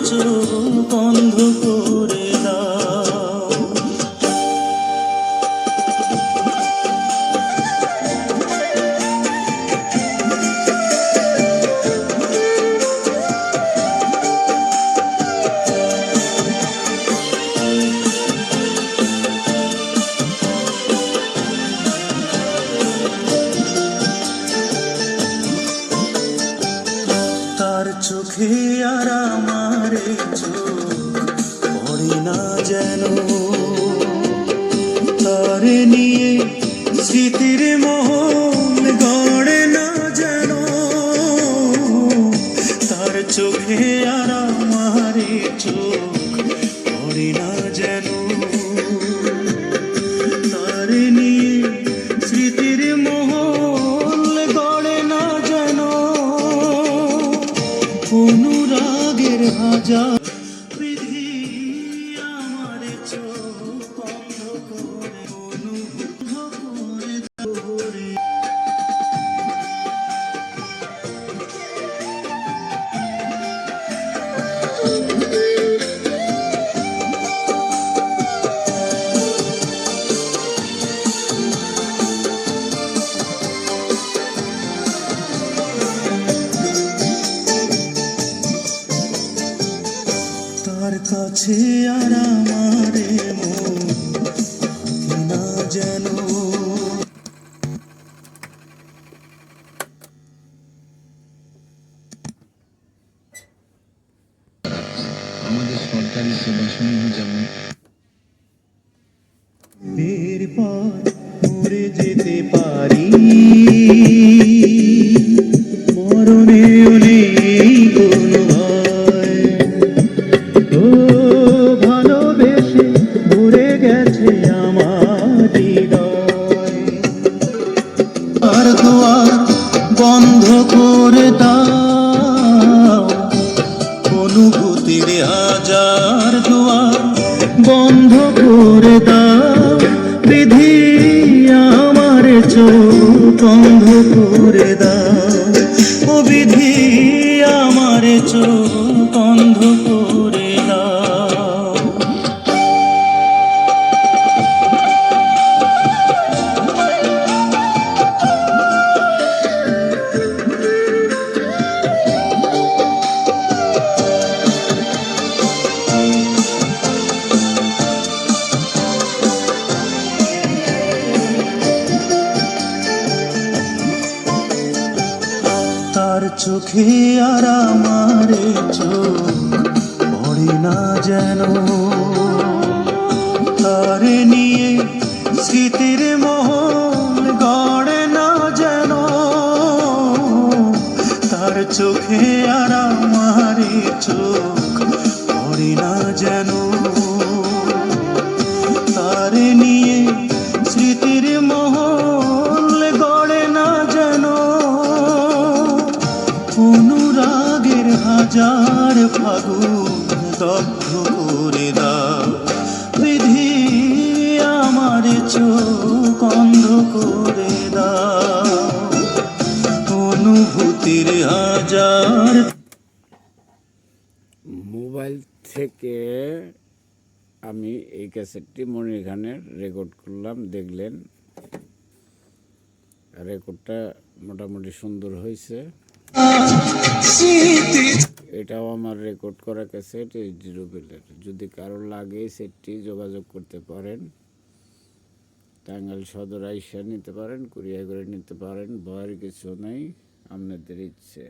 চোখ বন্ধ করে দাও। তার চোখে আর আমারে চোখ পড়ে না যেন, তারে নিয়ে স্মৃতির মহল গড়ে না যেন। তার চোখে আর আমারে চোখ পড়ে না যেন, তারে নিয়ে স্মৃতির মহল গড়ে না যেন। অনুরাগের হাজার বিধি আমার চোখ বন্ধ করে অনুভব করে ধরে। তার কাছে আর আমারে মন থাকে না যেন। আমাদের সরকারি সেবাসমূহ যেমন এরপর মরে যেতে পারি, মরণেও নেই কোনো ভয়। ও ভালোবেসে ভরে গেছে আমার হৃদয়। আর দুয়ার বন্ধ করে দাও, অনুভূতির হাজার দুয়ার বন্ধ করে দাও। বিধি আমার চোখ বন্ধ করে দাও, ও বিধি আমার চোখ বন্ধ করে দাও। তার চোখে আর আমারে চোখ পড়ে না যেন, তারে নিয়ে স্মৃতির মহল গড়ে না যেন। তার চোখে আর আমারে চোখ পড়ে না যেন, তারে নিয়ে স্মৃতির মহল গড়ে না যেন। অনুরাগের হাজার ফাগুন দগ্ধ করে দাও, বিধি আমার চোখ অন্ধ করে দাও। অনুভূতির হাজার। মোবাইল থেকে আমি এই ক্যাসেটটি মনির খানের রেকর্ড করলাম, দেখলেন রেকর্ডটা মোটামুটি সুন্দর হয়েছে। এটাও আমার রেকর্ড করা ক্যাসেট এই জিরোবেলের। যদি কারো লাগে সেটটি যোগাযোগ করতে পারেন, টাঙ্গাইল সদর আইসা নিতে পারেন, কুরিয়ার করে নিতে পারেন, ভয়ের কিছু নেই, আপনাদের ইচ্ছে।